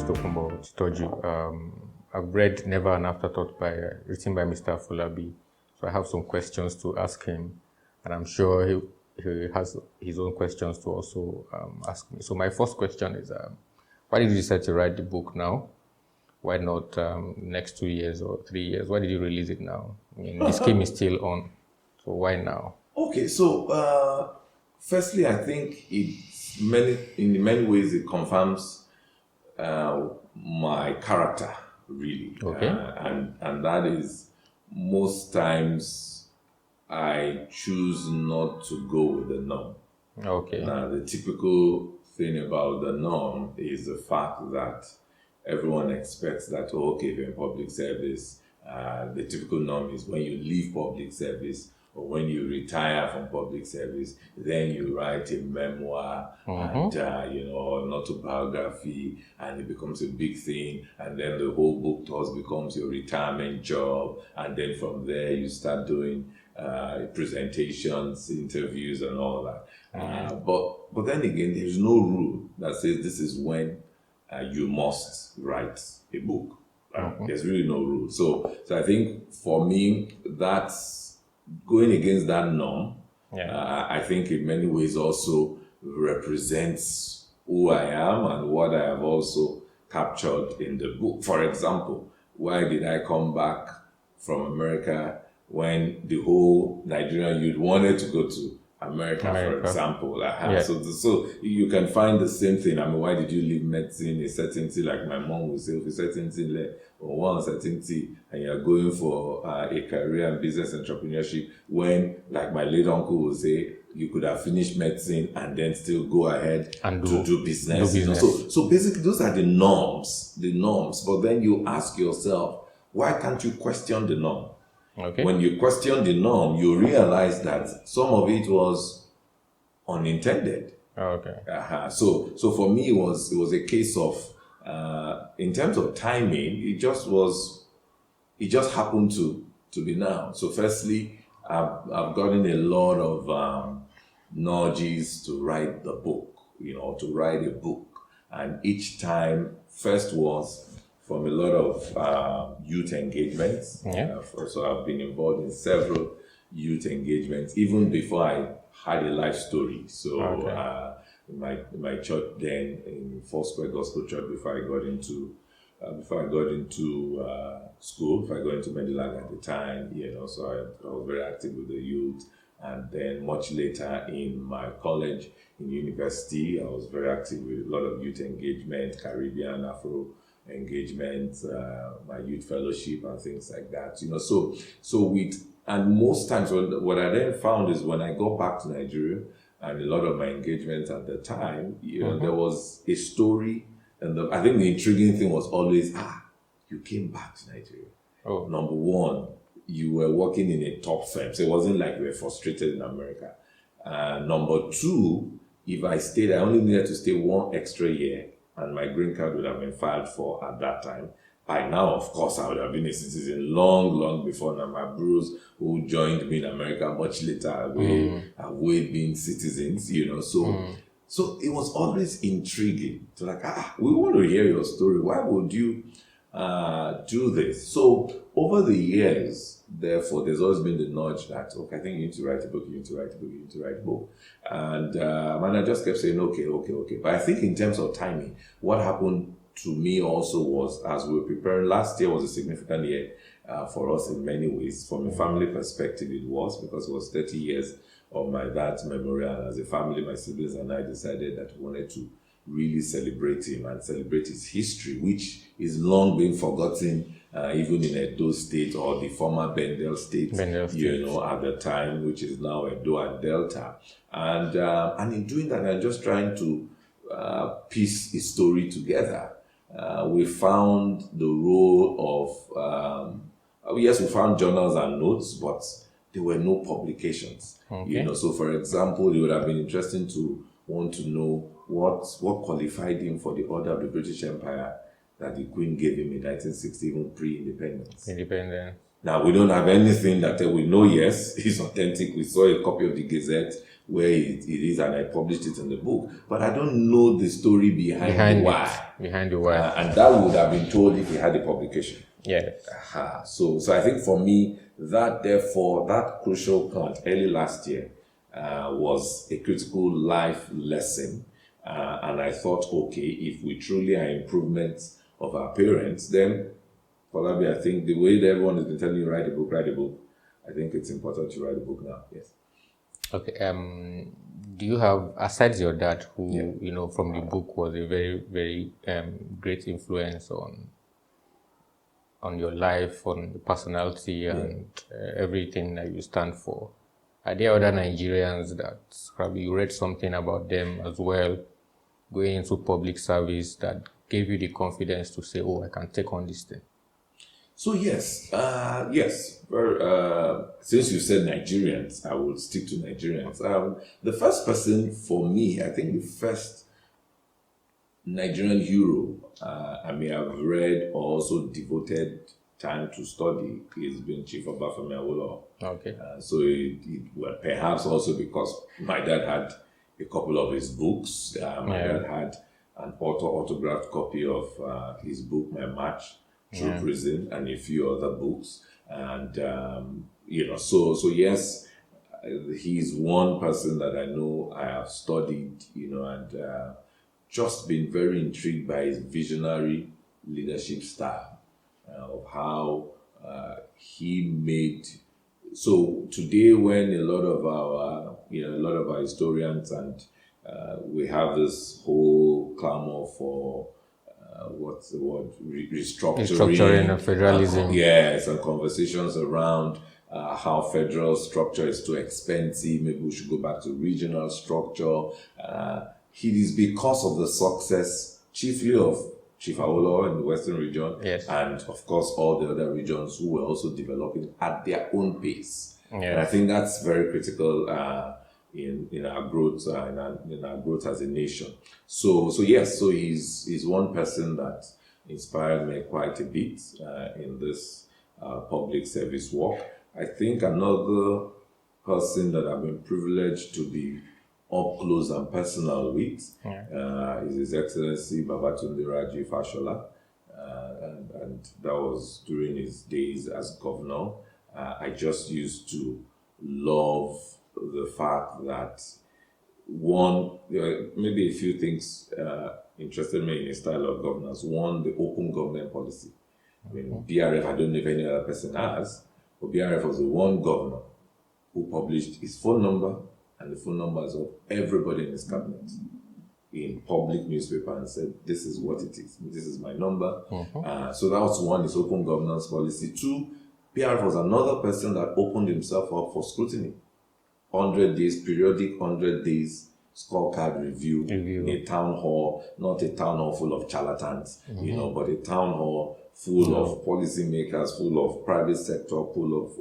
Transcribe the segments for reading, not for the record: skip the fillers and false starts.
Tokunbo, Otitoju. I've read Never an Afterthought written by Mr. Fulabi. So I have some questions to ask him, and I'm sure he has his own questions to also ask me. So my first question is, why did you decide to write the book now? Why not next 2 years or 3 years? Why did you release it now? I mean, the scheme is still on, so why now? Okay, so firstly, I think in many ways it confirms my character, really. Okay. And that is, most times I choose not to go with the norm. Okay. Now, the typical thing about the norm is the fact that everyone expects that, okay, if you're in public service, the typical norm is when you leave public service or when you retire from public service, then you write a memoir and, an autobiography, and it becomes a big thing. And then the whole book tour becomes your retirement job. And then from there, you start doing presentations, interviews, and all that. But then again, there's no rule that says this is when you must write a book. There's really no rule. So I think for me, that's going against that norm. I think in many ways also represents who I am and what I have also captured in the book. For example, why did I come back from America when the whole Nigerian youth wanted to go to America, for example? So you can find the same thing. I mean, why did you leave medicine, a certainty, like my mom would say, if a certainty or one certainty, and you're going for a career in business entrepreneurship, when, like my late uncle would say, you could have finished medicine and then still go ahead and do business. So basically, those are the norms. But then you ask yourself, why can't you question the norm? Okay. When you question the norm, you realize that some of it was unintended. Okay. So for me, it was a case of, in terms of timing, it just happened to be now. So firstly, I've gotten a lot of nudges to write the book, to write a book, and each time, first was from a lot of youth engagements. So I've been involved in several youth engagements, even before I had a life story. So my church then, in Foursquare Gospel Church, before I got into school, before I got into Medilag at the time, so I was very active with the youth. And then much later in my college, in university, I was very active with a lot of youth engagement, Caribbean, Afro engagement, my youth fellowship and things like that. And most times what I then found is when I got back to Nigeria, and a lot of my engagement at the time, there was a story, and I think the intriguing thing was always, you came back to Nigeria. Number one, you were working in a top firm, so it wasn't like you were frustrated in America. Number two, if I stayed, I only needed to stay 1 extra year, and my green card would have been filed for at that time. By now, of course, I would have been a citizen long before. Now, my bros who joined me in America much later have way been citizens, So it was always intriguing to we want to hear your story. Why would you do this? So over the years, therefore, there's always been the nudge that, I think you need to write a book, you need to write a book. And I just kept saying, okay. But I think in terms of timing, what happened to me also was, as we were preparing, last year was a significant year for us in many ways. From a family perspective, it was, because it was 30 years of my dad's memorial. And as a family, my siblings and I decided that we wanted to really celebrate him and celebrate his history, which is long been forgotten, even in Edo State, or the former Bendel State, at the time, which is now Edo and Delta. And in doing that, I'm just trying to piece his story together. We found the role of, we found journals and notes, but there were no publications. So for example, it would have been interesting to want to know what qualified him for the Order of the British Empire that the Queen gave him in 1960, even pre-independence. Now, we don't have anything that we know, yes, it's authentic. We saw a copy of the Gazette where it is, and I published it in the book. But I don't know the story behind the why. Behind the why. And that would have been told if he had a publication. Yeah. So I think for me, that crucial point early last year was a critical life lesson. And I thought, okay, if we truly are improvements of our parents, then, Falabi, I think the way that everyone has been telling you, write a book, I think it's important to write a book now. Yes. Okay. Do you have, aside your dad, who, from the book was a very, very great influence on your life, on the personality and everything that you stand for, are there other Nigerians that probably you read something about them as well, going into public service, that gave you the confidence to say, oh, I can take on this thing? So yes. Since you said Nigerians, I will stick to Nigerians. The first person for me, I think the first Nigerian hero I may have read or also devoted time to study is being Chief Obafemi Awolowo. Okay. So well, perhaps also because my dad had a couple of his books. My dad had an autographed copy of his book, My March Through Prison, and a few other books. And, so yes, he's one person that I know I have studied, and just been very intrigued by his visionary leadership style, of how he made. So today, when a lot of our historians and we have this whole clamor for what's the word, restructuring and federalism. Yes, and conversations around how federal structure is too expensive. Maybe we should go back to regional structure. It is because of the success, chiefly of Chief Awolowo in the Western region, and of course all the other regions who were also developing at their own pace. And I think that's very critical in our growth, in our growth as a nation. So he's one person that inspired me quite a bit in this public service work. I think another person that I've been privileged to be up close and personal with is His Excellency Babatunde Raji Fashola, and that was during his days as governor. I just used to love the fact that maybe a few things interested me in his style of governance. One, the open government policy. I mean, BRF, I don't know if any other person has, but BRF was the one governor who published his phone number and the phone numbers of everybody in his cabinet in public newspaper and said, this is what it is. This is my number. So that was one, his open governance policy. Two, BRF was another person that opened himself up for scrutiny. 100 days, periodic 100 days scorecard review in a town hall, not a town hall full of charlatans, but a town hall full of policymakers, full of private sector, full of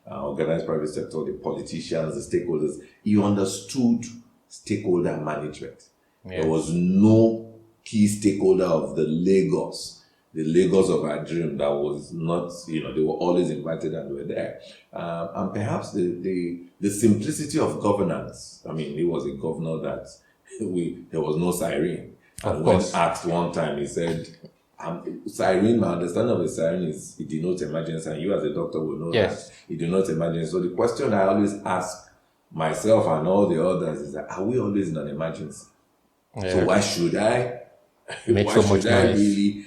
organized private sector, the politicians, the stakeholders. He understood stakeholder management. There was no key stakeholder of the Lagos of our dream that was not, they were always invited and were there. And perhaps the simplicity of governance. I mean, he was a governor that there was no siren. And when asked one time, he said, siren, my understanding of a siren is it denotes emergency, and you as a doctor will know that it denotes emergency. So the question I always ask myself and all the others is that, are we always in an emergency? So why should I make so much noise? Really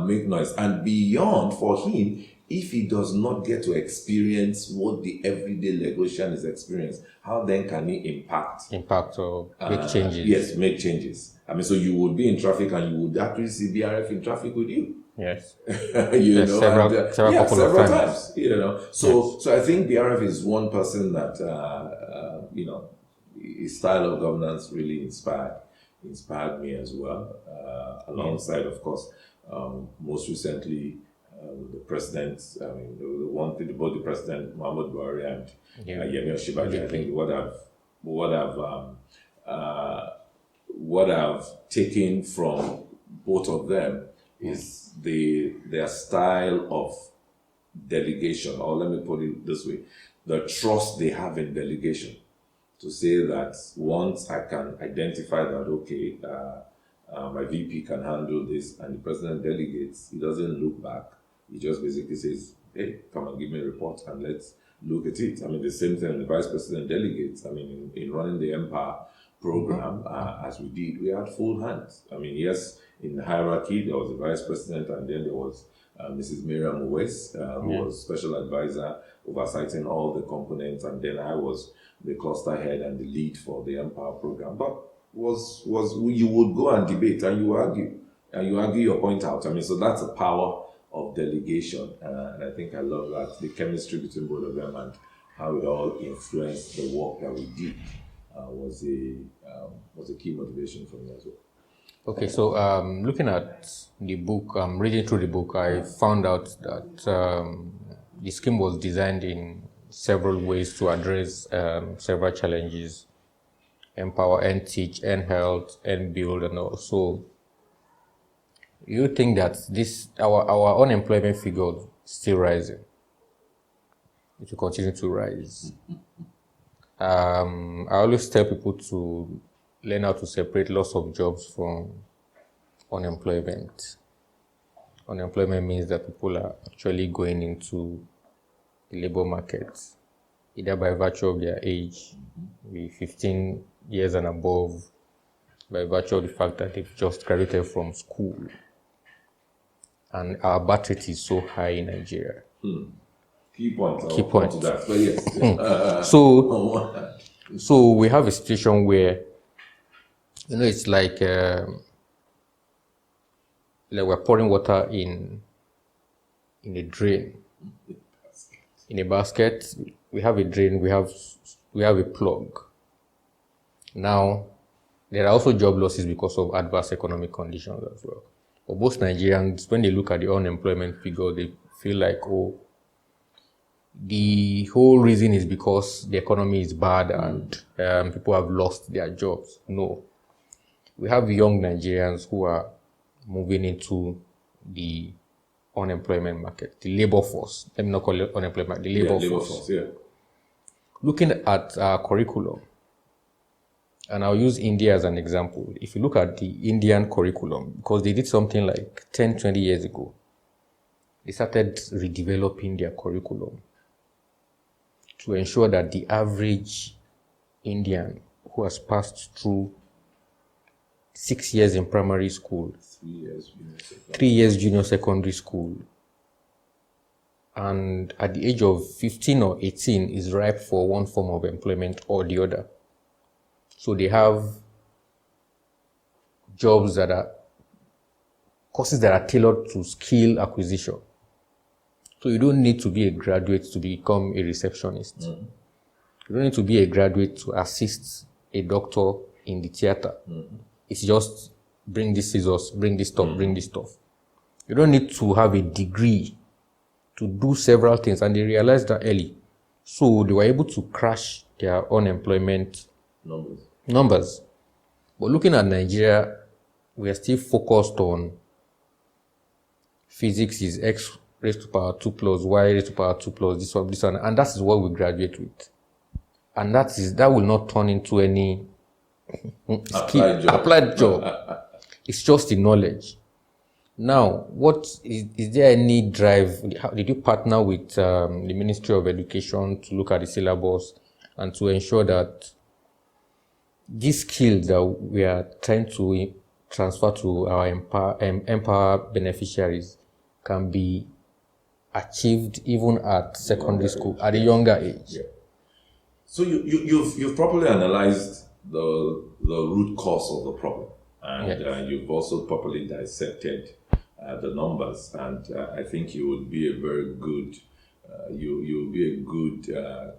make noise? And beyond, for him, if he does not get to experience what the everyday Lagosian is experiencing, how then can he impact or make changes? Yes, make changes. I mean, so you would be in traffic and you would actually see BRF in traffic with you. Yes. Several times. So I think BRF is one person that his style of governance really inspired me as well. Alongside, of course, most recently the president. I mean, both the president Muhammad Buhari and Yemi Osinbajo. I think what I've taken from both of them is their style of delegation, or let me put it this way, the trust they have in delegation, to say that once I can identify that, okay, my VP can handle this, and the president delegates, he doesn't look back. He just basically says, hey, come and give me a report and let's look at it. I mean, the same thing the vice president delegates. I mean, in running the Empower program, as we did, we had full hands. I mean, yes, in the hierarchy, there was the vice president, and then there was Mrs. Miriam Owes, who was special advisor oversighting all the components, and then I was the cluster head and the lead for the Empower program. But was you would go and debate and you argue your point out. I mean, so that's a power of delegation, and I think I love that, the chemistry between both of them and how it all influenced the work that we did was a key motivation for me as well. Okay, so looking at the book, reading through the book, I found out that the scheme was designed in several ways to address several challenges: empower, and teach, and health, and build, and also. You think that this our unemployment figure is still rising? It will continue to rise. I always tell people to learn how to separate loss of jobs from unemployment. Unemployment means that people are actually going into the labor market, either by virtue of their age, maybe 15 years and above, by virtue of the fact that they've just graduated from school. And our birth rate is so high in Nigeria. Key point. Key point. To that. But yes. So we have a situation where, it's like we're pouring water in a drain, in a basket. We have a drain. We have a plug. Now, there are also job losses because of adverse economic conditions as well. But most Nigerians, when they look at the unemployment figure, they feel like, the whole reason is because the economy is bad and people have lost their jobs. No. We have young Nigerians who are moving into the unemployment market, the labor force. Let me not call it unemployment, the labor force. Looking at our curriculum, and I'll use India as an example. If you look at the Indian curriculum, because they did something like 10, 20 years ago, they started redeveloping their curriculum to ensure that the average Indian who has passed through 6 years in primary school, 3 years junior secondary school, and at the age of 15 or 18 is ripe for one form of employment or the other. So they have jobs courses that are tailored to skill acquisition. So you don't need to be a graduate to become a receptionist. You don't need to be a graduate to assist a doctor in the theater. It's just bring these scissors, bring this stuff, bring this stuff. You don't need to have a degree to do several things, and they realized that early. So they were able to crash their unemployment numbers. But looking at Nigeria, we are still focused on physics is x raised to power 2 plus y raised to power 2 plus this one, and that is what we graduate with. And that will not turn into any applied job. It's just the knowledge. Now, is there any drive? Did you partner with the Ministry of Education to look at the syllabus and to ensure that these skills that we are trying to transfer to our empower beneficiaries can be achieved even at secondary school at a younger age? Yeah. So you've properly analyzed the root cause of the problem, and you've also properly dissected the numbers, and I think you would be a very good you'll be a good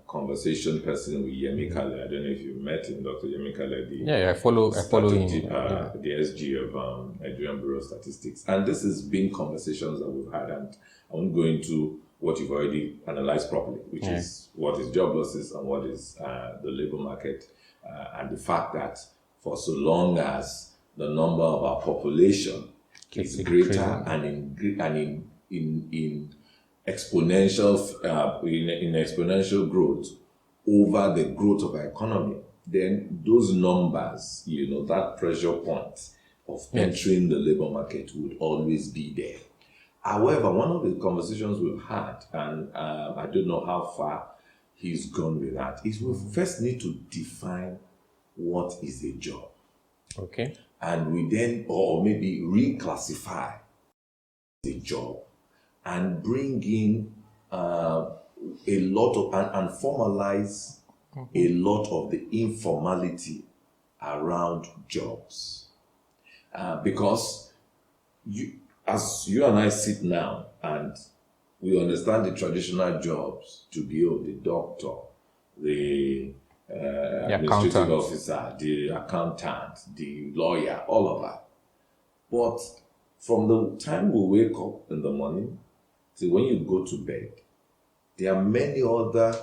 conversation person with Yemi Kale. I don't know if you've met him, Dr. Yemi Kale. I follow him. The SG of Nigerian Bureau of Statistics. And this has been conversations that we've had, and I won't go into what you've already analyzed properly, which is what is job losses and what is the labor market, and the fact that for so long as the number of our population is greater and in exponential in exponential growth over the growth of our economy, then those numbers, that pressure point of entering the labor market would always be there. However, one of the conversations we've had, and I don't know how far he's gone with that, is we first need to define what is a job. Okay. And we then, or maybe reclassify the job and bring in a lot of, and formalize a lot of the informality around jobs. Because as you and I sit now and we understand the traditional jobs to be the doctor, the administrative officer, the accountant, the lawyer, all of that. But from the time we wake up in the morning till when you go to bed, there are many other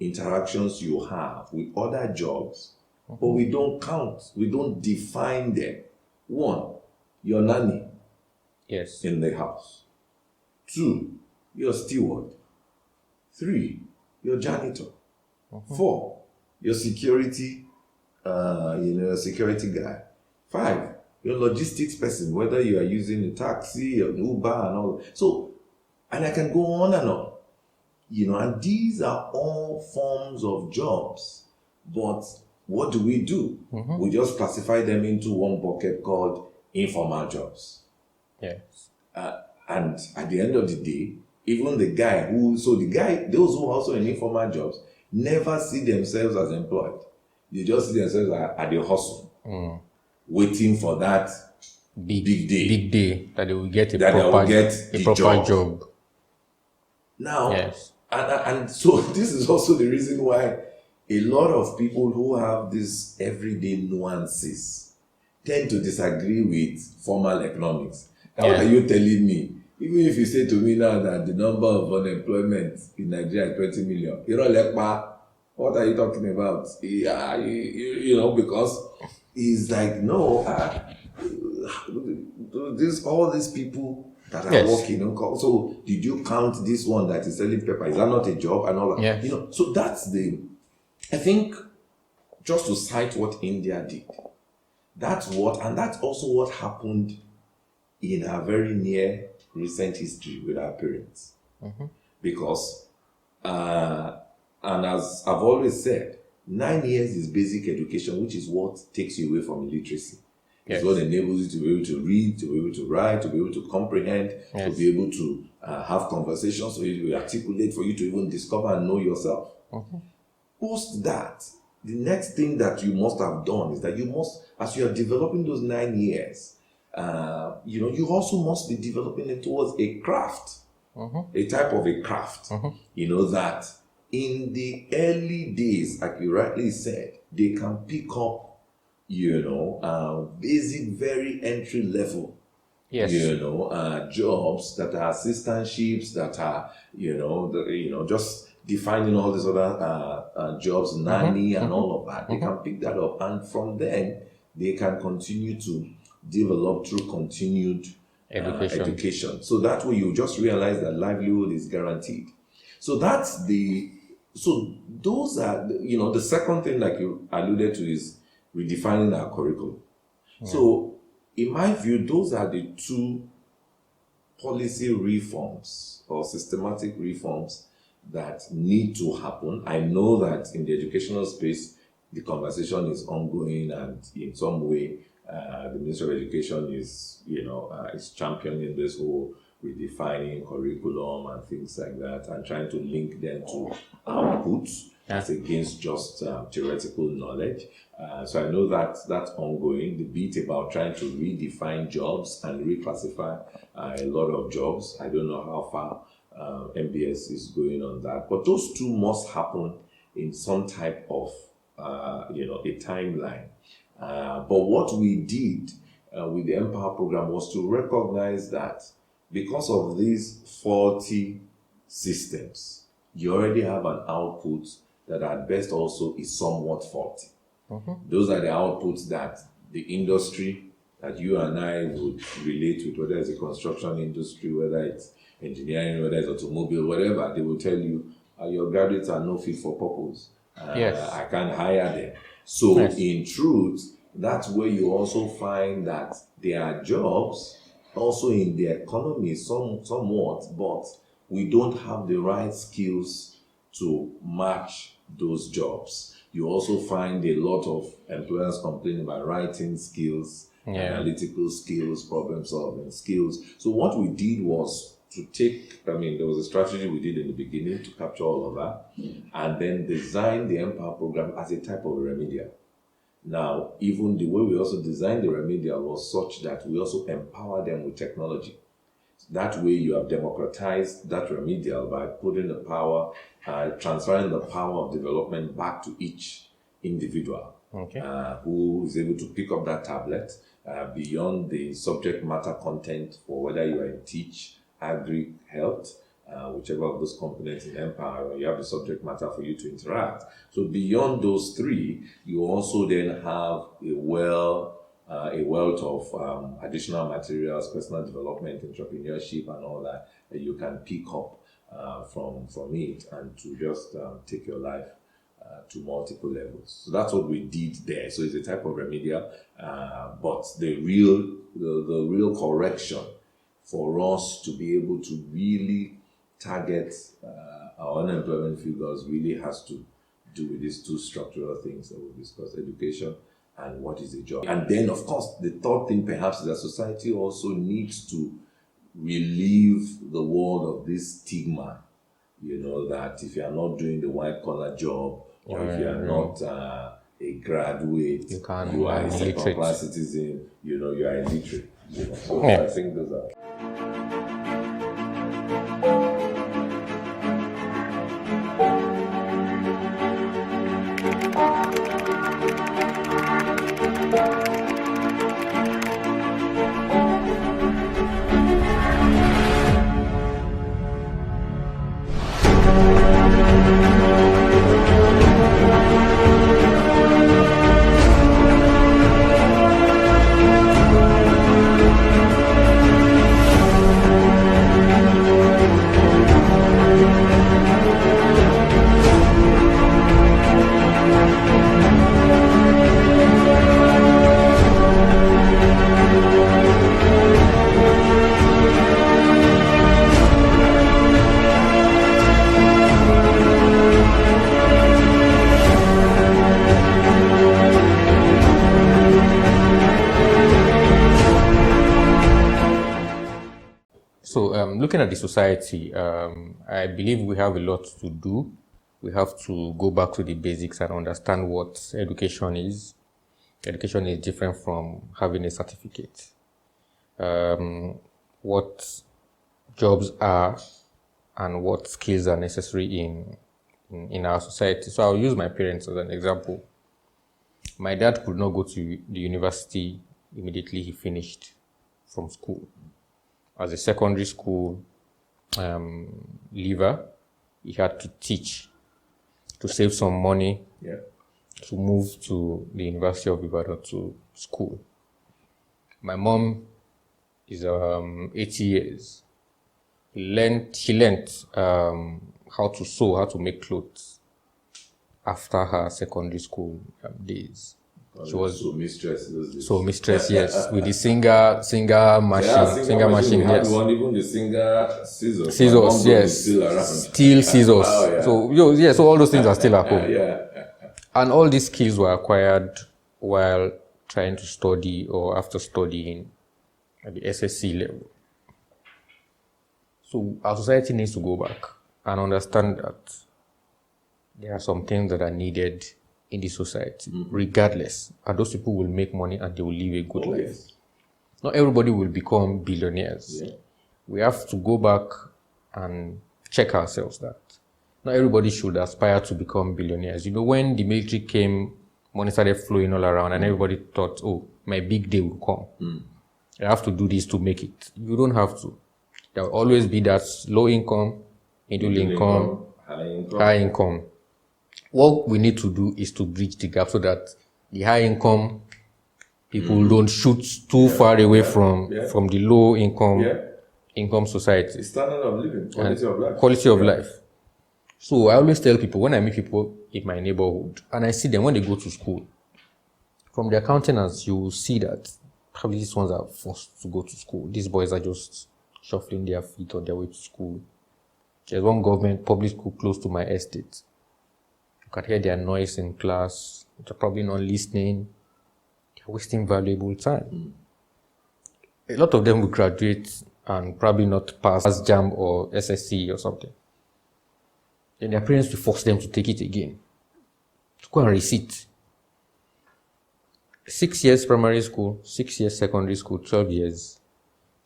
interactions you have with other jobs, but we don't count, we don't define them. One, your nanny in the house. Two, your steward. Three, your janitor. 4, your security, security guy. 5, your logistics person, whether you are using a taxi or Uber and all. So, and I can go on and on. And these are all forms of jobs. But what do? We just classify them into one bucket called informal jobs. Yes. And at the end of the day, even the guy those who are also in informal jobs, never see themselves as employed. They just see themselves at the hustle, waiting for that big day. Big day that they will get a proper job. Now, and so this is also the reason why a lot of people who have these everyday nuances tend to disagree with formal economics. Now, what are you telling me? Even if you say to me now that the number of unemployment in Nigeria is 20 million, what are you talking about? Because he's like, no, all these people that are working. So did you count this one that is selling paper? Is that not a job? And all that. Yes. So that's I think, just to cite what India did, that's also what happened in our very near recent history with our parents. Because, and as I've always said, 9 years is basic education, which is what takes you away from illiteracy. It's what enables you to be able to read, to be able to write, to be able to comprehend, to be able to have conversations, so you articulate, for you to even discover and know yourself. Post that, the next thing that you must have done is that you must, as you are developing those 9 years, you also must be developing it towards a craft, a type of a craft, that in the early days, like you rightly said, they can pick up, basic, very entry level, jobs that are assistantships, that are, just defining all these other jobs, nanny and all of that. They can pick that up, and from then they can continue to develop through continued education. So that way you just realize that livelihood is guaranteed. So those are, the second thing, like you alluded to, is redefining our curriculum. So in my view, those are the two policy reforms or systematic reforms that need to happen. I know that in the educational space, the conversation is ongoing, and in some way, the Ministry of Education is championing this whole redefining curriculum and things like that, and trying to link them to outputs as against just theoretical knowledge. So I know that that's ongoing. The bit about trying to redefine jobs and reclassify a lot of jobs, I don't know how far MBS is going on that, but those two must happen in some type of a timeline. But what we did with the Empower program was to recognize that because of these faulty systems, you already have an output that at best also is somewhat faulty. Those are the outputs that the industry that you and I would relate with, whether it's a construction industry, whether it's engineering, whether it's automobile, whatever, they will tell you, your graduates are no fit for purpose. Yes. I can't hire them. So Yes. in truth, that's where you also find that there are jobs also in the economy somewhat, but we don't have the right skills to match those jobs. You also find a lot of employers complaining about writing skills, analytical skills, problem solving skills. So what we did was to take, there was a strategy we did in the beginning to capture all of that, and then design the Empower program as a type of remedial. Now, even the way we also designed the remedial was such that we also empower them with technology. That way you have democratized that remedial by putting the power, transferring the power of development back to each individual who is able to pick up that tablet beyond the subject matter content for whether you are in teach, agri, health, whichever of those components in Empower, you have the subject matter for you to interact. So beyond those three, you also then have a wealth of additional materials, personal development, entrepreneurship, and all that you can pick up from it, and to just take your life to multiple levels. So that's what we did there. So it's a type of remedial, but the real correction for us to be able to really target our unemployment figures really has to do with these two structural things that we discussed: education and what is a job. And then, of course, the third thing perhaps is that society also needs to relieve the world of this stigma, that if you are not doing the white-collar job, or if you are not a graduate, you are a second-class citizen, you are illiterate. So I think those are... Looking at the society, I believe we have a lot to do. We have to go back to the basics and understand what education is. Education is different from having a certificate. What jobs are and what skills are necessary in our society. So I'll use my parents as an example. My dad could not go to the university immediately he finished from school. As a secondary school leaver, he had to teach to save some money to move to the University of Ibadan to school. My mom is 80 years. She learned how to sew, how to make clothes after her secondary school days. She was so mistress, yes, with the singer machine, yes. Even the singer scissors. Scissors, yes. Steel scissors. Oh, yeah. So all those things are still at home. And all these skills were acquired while trying to study or after studying at the SSC level. So our society needs to go back and understand that there are some things that are needed in the society, regardless. And those people will make money and they will live a good life. Yes. Not everybody will become billionaires. Yeah. We have to go back and check ourselves that not everybody should aspire to become billionaires. When the military came, money started flowing all around and everybody thought, oh, my big day will come. I have to do this to make it. You don't have to. There will always be that low income, middle income, high income. What we need to do is to bridge the gap so that the high income people don't shoot too far away from the low income income society. Standard of living, quality of life. Quality of life. So I always tell people, when I meet people in my neighborhood and I see them when they go to school, from their countenance, you will see that probably these ones are forced to go to school. These boys are just shuffling their feet on their way to school. There's one government public school close to my estate. You can hear their noise in class. They're probably not listening. They're wasting valuable time. A lot of them will graduate and probably not pass JAMB or SSC or something. Then their parents will force them to take it again. To go and resit. 6 years primary school, 6 years secondary school, 12 years.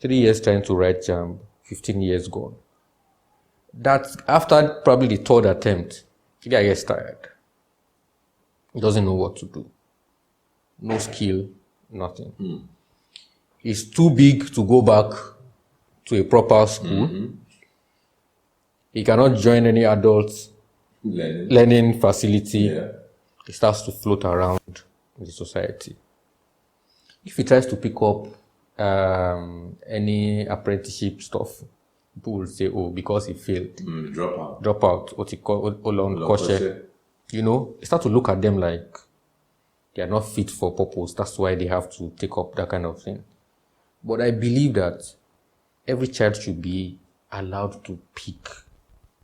3 years trying to write JAMB, 15 years gone. That's after probably the third attempt, the guy gets tired. He doesn't know what to do. No skill, nothing. He's too big to go back to a proper school. He cannot join any adult learning facility. He starts to float around in the society. If he tries to pick up any apprenticeship stuff, people will say, oh, because he failed. Drop out. You know, they start to look at them like they are not fit for purpose. That's why they have to take up that kind of thing. But I believe that every child should be allowed to pick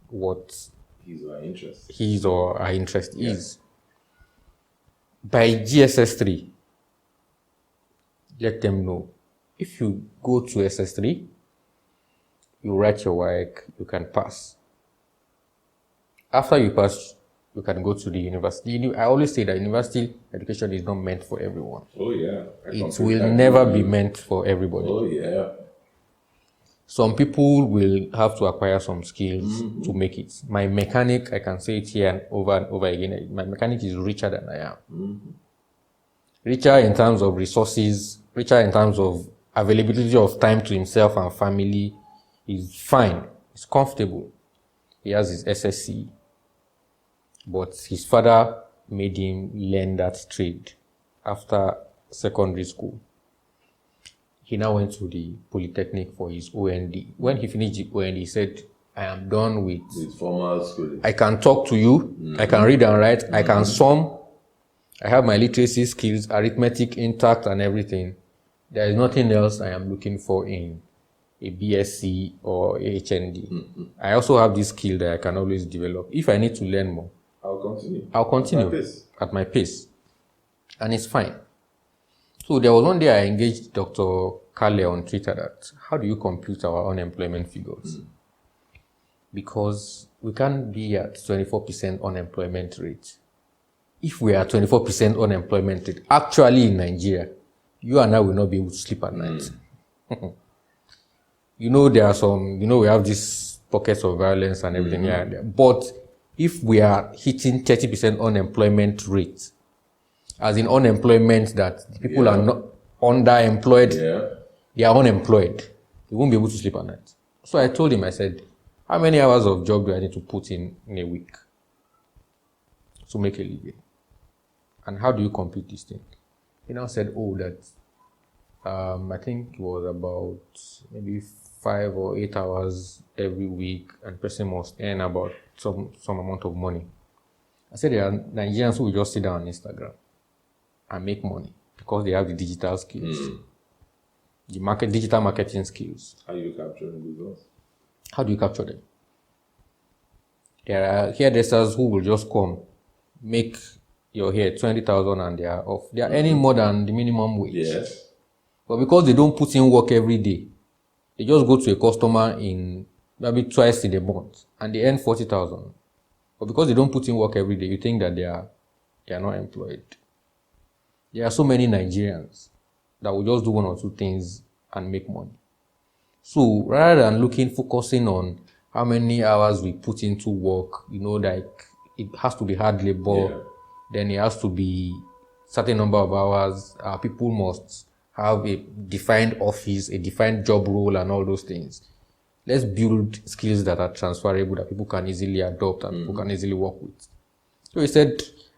what his or her interest is. By GSS 3, let them know. If you go to SS3, you write your work, you can pass. After you pass, you can go to the university. I always say that university education is not meant for everyone. Oh, yeah. It will never be meant for everybody. Oh, yeah. Some people will have to acquire some skills to make it. My mechanic, I can say it here and over again, my mechanic is richer than I am. Richer in terms of resources, richer in terms of availability of time to himself and family. He's fine. He's comfortable. He has his SSC. But his father made him learn that trade after secondary school. He now went to the Polytechnic for his OND. When he finished the OND, he said, I am done with formal schooling. I can talk to you. I can read and write. I can sum. I have my literacy skills, arithmetic intact and everything. There is nothing else I am looking for in a BSc or a HND. I also have this skill that I can always develop. If I need to learn more, I'll continue at my pace. And it's fine. So there was one day I engaged Dr. Kale on Twitter that, how do you compute our unemployment figures? Because we can't be at 24% unemployment rate. If we are 24% unemployment rate, actually in Nigeria, you and I will not be able to sleep at night. You know, there are some, we have these pockets of violence and everything. But if we are hitting 30% unemployment rate, as in unemployment that the people are not underemployed, they are unemployed, they won't be able to sleep at night. So I told him, I said, how many hours of job do I need to put in a week to make a living? And how do you compute this thing? He now said, that I think it was about maybe 5 or 8 hours every week, and person must earn about some amount of money. I said there are Nigerians who will just sit down on Instagram and make money because they have the digital skills, the digital marketing skills. How do you capture those? How do you capture them? There are hairdressers who will just come, make your hair 20,000 and they are off. They are earning more than the minimum wage. Yes. But because they don't put in work every day, they just go to a customer in maybe twice in a month and they earn 40,000. But because they don't put in work every day, you think that they are not employed. There are so many Nigerians that will just do one or two things and make money. So rather than focusing on how many hours we put into work, like it has to be hard labor, then it has to be certain number of hours. People must have a defined office, a defined job role and all those things. Let's build skills that are transferable, that people can easily adopt and people can easily work with. So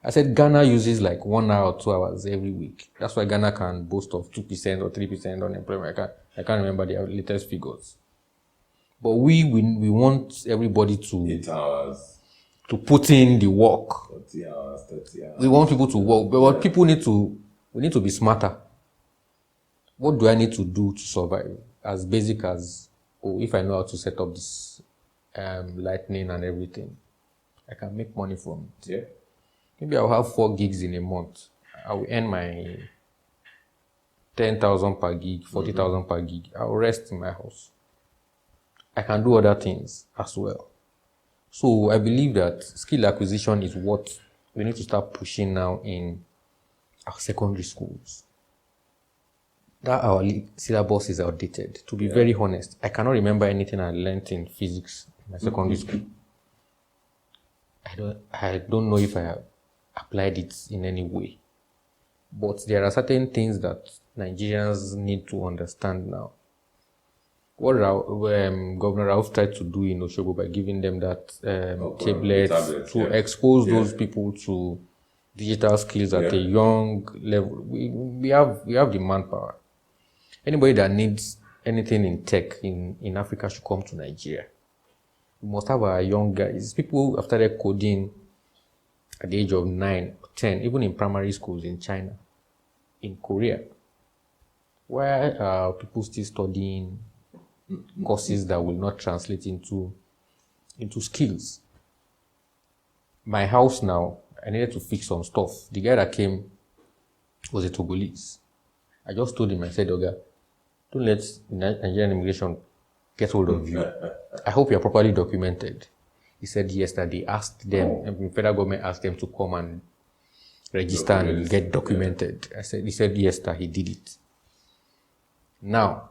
I said Ghana uses like 1 hour or 2 hours every week. That's why Ghana can boast of 2% or 3% unemployment. I can't remember the latest figures. But we want everybody 8 hours, to put in the work. 30 hours. We want people to work, but what people we need to be smarter. What do I need to do to survive? As basic as, if I know how to set up this lightning and everything, I can make money from it. Yeah. Maybe I'll have 4 gigs in a month. I will earn my 10,000 per gig, 40,000 per gig. I'll rest in my house. I can do other things as well. So I believe that skill acquisition is what we need to start pushing now in our secondary schools. That our syllabus is outdated. To be very honest, I cannot remember anything I learned in physics in my secondary school. I don't know if I have applied it in any way. But there are certain things that Nigerians need to understand now. What Governor Rauf tried to do in Oshogo by giving them that tablet to expose those people to digital skills at a young level. We have the manpower. Anybody that needs anything in tech in Africa should come to Nigeria. We must have our young guys. People have started coding at the age of 9 or 10, even in primary schools in China, in Korea. Why are people still studying courses that will not translate into skills? My house now, I needed to fix some stuff. The guy that came was a Togolese. I just told him, I said, Oga, don't let Nigerian immigration get hold of you. I hope you're properly documented. He said yes, that they asked them, the federal government asked them to come and register and get documented. He said yes, that he did it. Now,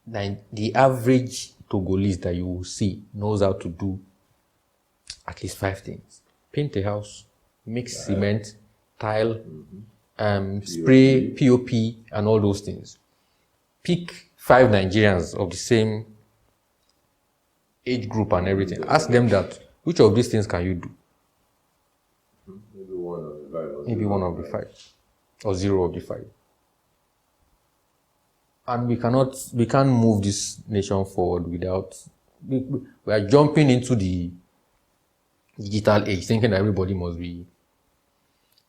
the average Togolese that you will see knows how to do at least 5 things. Paint a house, mix cement, tile, spray, POP, and all those things. Pick 5 Nigerians of the same age group and everything. Ask them that, which of these things can you do? Maybe one of the 5. Or 0 of the 5. And we can't move this nation forward without, we are jumping into the digital age, thinking that everybody must be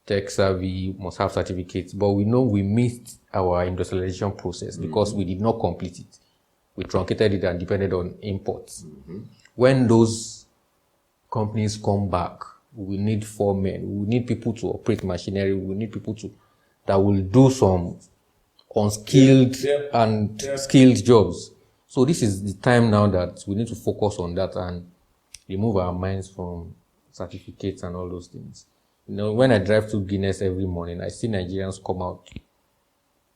tech savvy, must have certificates, but we know we missed our industrialization process because we did not complete it. We truncated it and depended on imports. When those companies come back, we need 4 men. We need people to operate machinery. We need people that will do some unskilled and skilled jobs. So this is the time now that we need to focus on that and remove our minds from certificates and all those things. You know, when I drive to Guinness every morning, I see Nigerians come out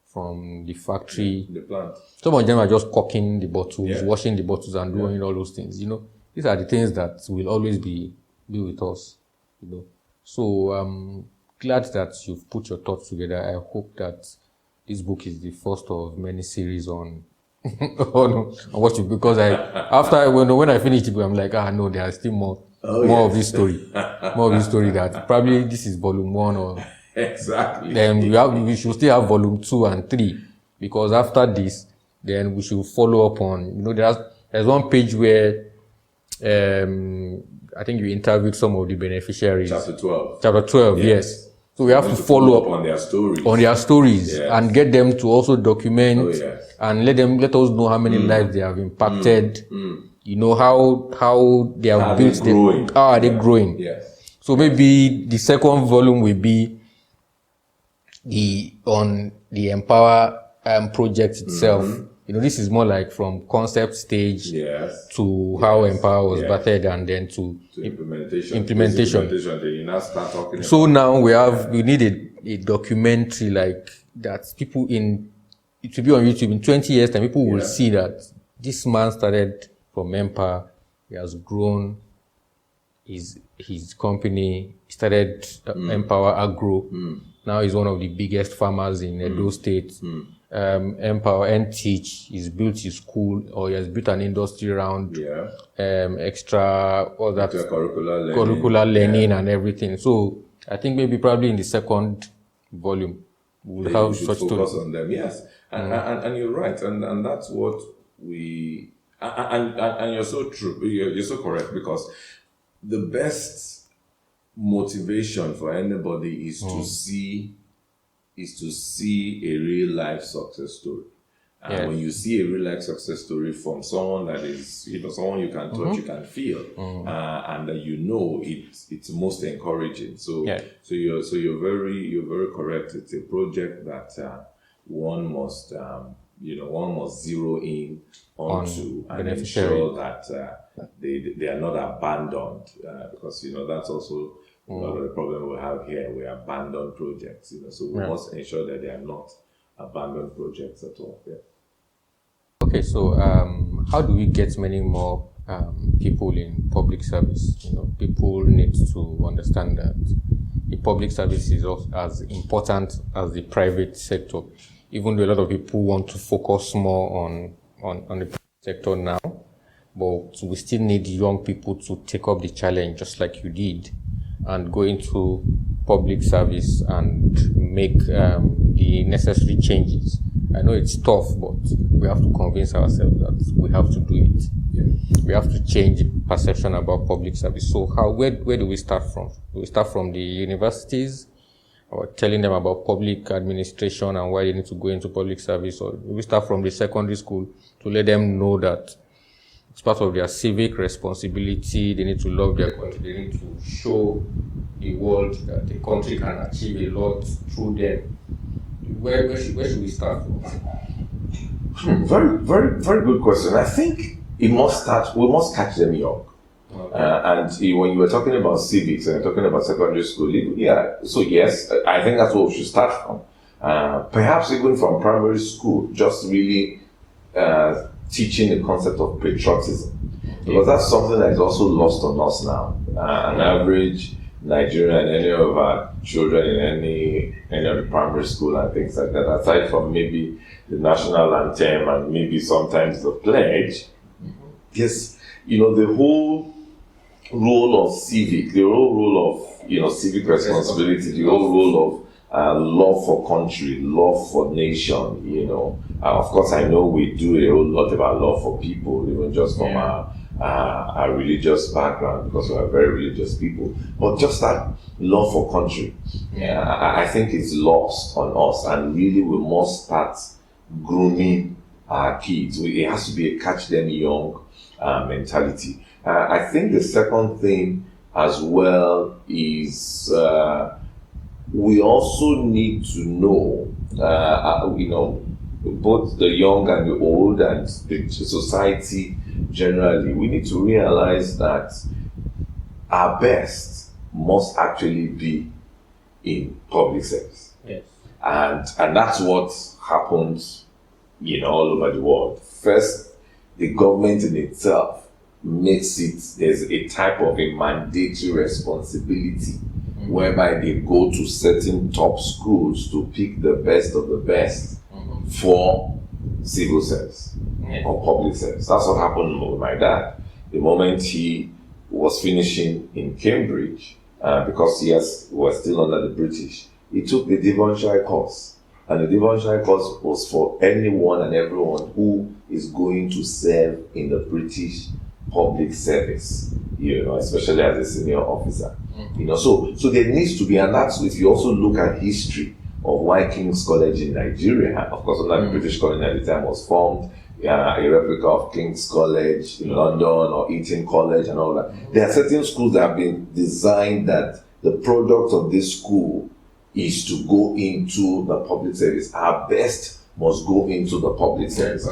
from the factory. The plant. Some of them are just corking the bottles, washing the bottles and doing all those things. You know, these are the things that will always be with us. You know, so I'm glad that you've put your thoughts together. I hope that this book is the first of many series on what you, because when I finish the book, I'm like, no, there are still more of this story. More of this story that probably this is volume 1 or exactly. Then we should still have volume 2 and 3, because after this, then we should follow up on, you know, there's one page where I think you interviewed some of the beneficiaries. Chapter 12, yes. So we have to follow up on their stories and get them to also document and let us know how many lives they have impacted. You know, how they have built how are they growing. So maybe the second volume will be on the Empower project itself. You know, this is more like from concept stage to how Empower was battered and then to implementation. Then you now start talking so now we need a documentary like that. People it will be on YouTube in 20 years time. People will see that this man started from Empower. He has grown his company. He started Empower Agro. Now he's one of the biggest farmers in Edo State. Empower and Teach. He's built his school, or he has built an industry around extra all that curricular learning and everything. So I think probably in the second volume we'll have such focus on them. Yes, and you're right, and that's what we And you're so true. You're so correct, because the best motivation for anybody is to see a real life success story. And Yes. when you see a real life success story from someone that is, someone you can touch, you can feel, and that it's most encouraging. So, Yeah. so you're very correct. It's a project that one must zero in onto and ensure that they are not abandoned, because that's also a lot of the problem we have here. We abandon projects, so we must ensure that they are not abandoned projects at all. Yeah. Okay, so how do we get many more people in public service? People need to understand that the public service is also as important as the private sector, even though a lot of people want to focus more on the private sector now, but we still need young people to take up the challenge just like you did and go into public service and make the necessary changes. I know it's tough, but we have to convince ourselves that we have to do it. Yeah. We have to change the perception about public service. So where do we start from? Do we start from the universities, or telling them about public administration and why they need to go into public service? Or do we start from the secondary school to let them know that it's part of their civic responsibility? They need to love their country. They need to show the world that the country can achieve a lot through them. Where should we start from? Very, very, very good question. I think we must catch them young. Okay. And when you were talking about civics and you're talking about secondary school, so yes, I think that's what we should start from. Perhaps even from primary school, just really teaching the concept of patriotism. Because that's something that is also lost on us now. An average Nigerian, any of our children in any of the primary school and things like that, aside from maybe the national anthem and maybe sometimes the pledge, yes, the whole role of civic, the whole role of civic responsibility, the whole role of love for country, love for nation. Of course, I know we do a whole lot about love for people, even just from our religious background, because we are very religious people. But just that love for country, I think it's lost on us, and really we must start grooming our kids. It has to be a catch them young mentality. I think the second thing as well is we also need to know, both the young and the old and the society generally, we need to realize that our best must actually be in public service. Yes. And that's what happens, all over the world. First, the government in itself makes it, there's a type of a mandatory responsibility whereby they go to certain top schools to pick the best of the best for civil service or public service. That's what happened with my dad. The moment he was finishing in Cambridge, because he was still under the British, he took the Devonshire course. And the Devonshire course was for anyone and everyone who is going to serve in the British public service, especially as a senior officer. So there needs to be, and that's if you also look at history of why King's College in Nigeria, of course, under the British colony at the time, was formed, a replica of King's College in London or Eton College and all that. There are certain schools that have been designed that the product of this school is to go into the public service. Our best must go into the public service.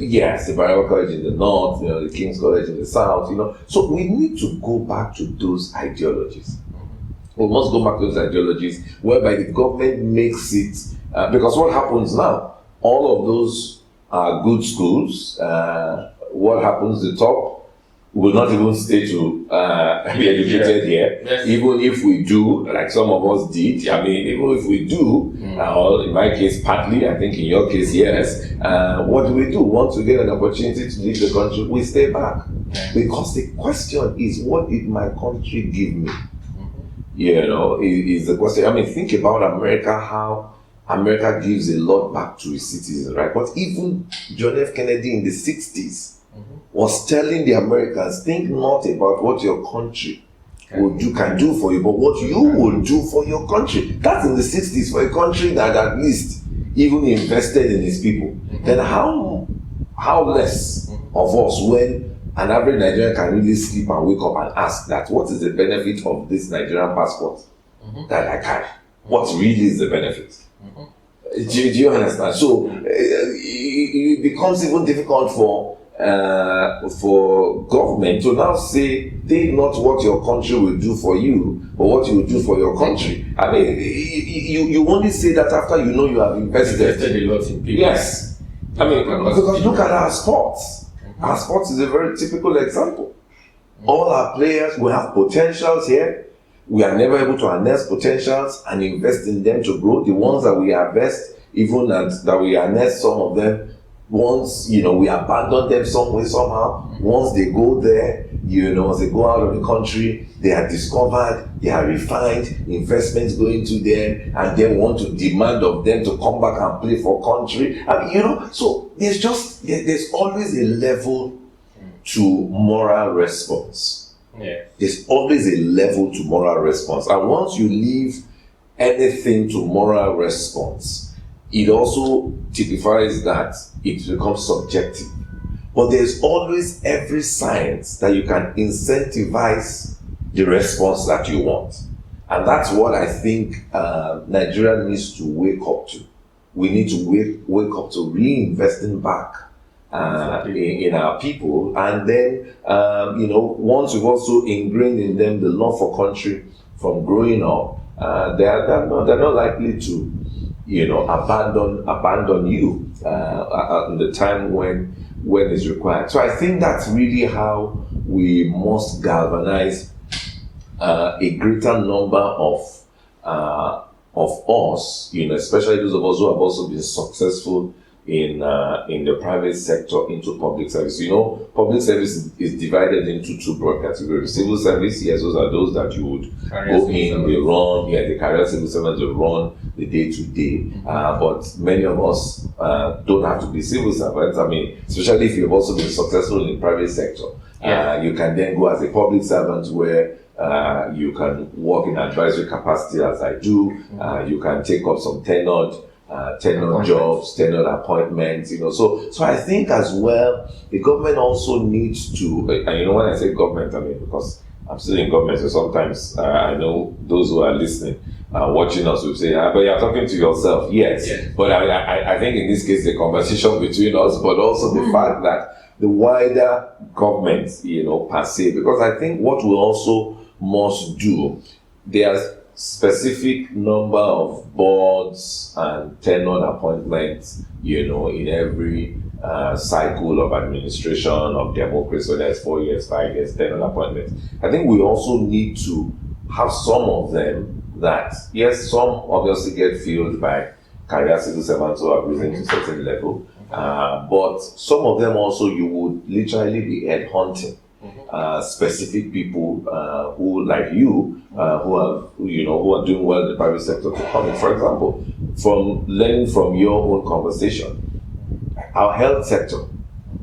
Yes, the Bariwa College in the north, the King's College in the south, So we need to go back to those ideologies. We must go back to those ideologies whereby the government makes it, because what happens now, all of those are good schools. What happens at the top will not even stay to be educated here. Yes. Even if we do, like some of us did, even if we do, or in my case, partly, I think in your case, yes, what do? Once we get an opportunity to leave the country, we stay back. Because the question is, what did my country give me? Is the question. Think about America, how America gives a lot back to its citizens, right? But even John F. Kennedy in the 60s, was telling the Americans, think not about what your country can do for you, but what you will do for your country. That's in the 60s, for a country that at least even invested in its people. Then how less of us when an average Nigerian can really sleep and wake up and ask that, what is the benefit of this Nigerian passport that I carry? What really is the benefit? Do you understand? So it becomes even difficult for government to now say, think not what your country will do for you, but what you will do for your country. I mean, you only say that after you know you have invested a lot in people. Yes. I mean, because look at our sports. Our sports is a very typical example. All our players, we have potentials here. We are never able to harness potentials and invest in them to grow. The ones that we harvest, even that we harness, some of them, once, we abandon them some way, somehow. Once they go there, once they go out of the country, they are discovered, they are refined, investments go into them, and then want to demand of them to come back and play for country. I mean, so there's always a level to moral response. Yeah. There's always a level to moral response. And once you leave anything to moral response, it also typifies that it becomes subjective. But there's always every science that you can incentivize the response that you want. And that's what I think Nigeria needs to wake up to. We need to wake up to reinvesting back in our people. And then, once we've also ingrained in them the love for country from growing up, they're not likely to abandon you at the time when it's required. So I think that's really how we must galvanize a greater number of us, especially those of us who have also been successful in the private sector, into public service. Public service is divided into two broad categories. Civil service, yes, those are those that you would go in, they run, the career civil servants will run the day-to-day. But many of us don't have to be civil servants. I mean, especially if you've also been successful in the private sector. You can then go as a public servant where you can work in advisory capacity, as I do. You can take up some tenured jobs, tenured appointments, So I think as well, the government also needs to, and when I say government, I mean, because I'm still in government, so sometimes I know those who are listening, watching us will say, but you're talking to yourself. Yes. But I think in this case, the conversation between us, but also the fact that the wider government, per se, because I think what we also must do, there's specific number of boards and tenured appointments, in every cycle of administration, of democracy, whether it's 4 years, 5 years, tenured appointments. I think we also need to have some of them that, yes, some obviously get filled by career civil servants who have risen to a certain level, but some of them also you would literally be headhunting. Specific people who, like you, who are doing well in the private sector to come in. For example, from learning from your own conversation, our health sector,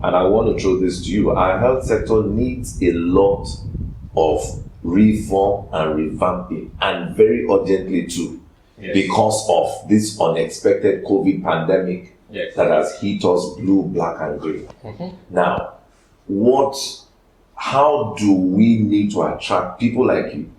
and I want to throw this to you, our health sector needs a lot of reform and revamping, and very urgently too, because of this unexpected COVID pandemic that has hit us blue, black, and green. Now, how do we need to attract people like you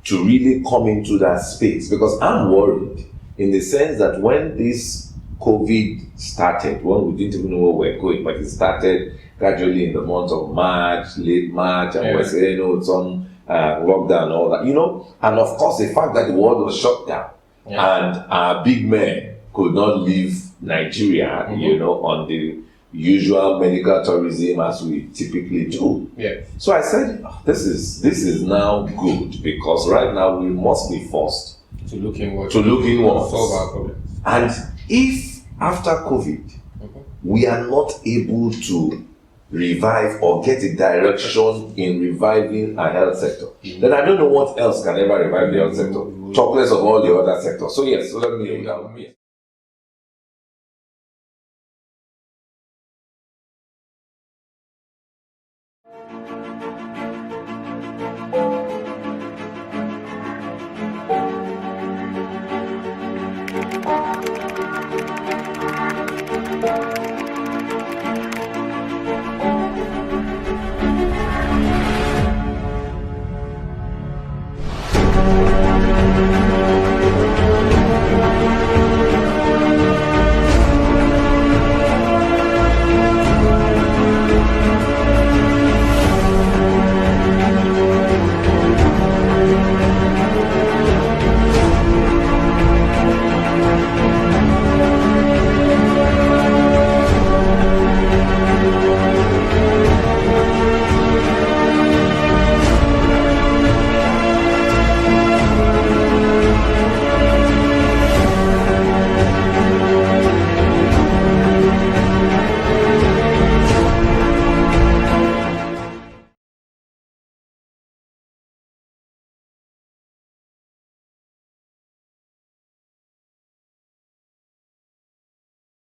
to really come into that space? Because I'm worried in the sense that when this COVID started, when we didn't even know where we're going, but it started gradually in the month of March, late March, and we're saying, it's on lockdown and all that, and of course the fact that the world was shut down and our big men could not leave Nigeria, on the usual medical tourism as we typically do. So I said, this is now good, because right now we must be forced to look inward, solve our problems. And if after COVID we are not able to revive or get a direction in reviving our health sector, then I don't know what else can ever revive the health sector, talk less of all the other sectors. So yes, so let me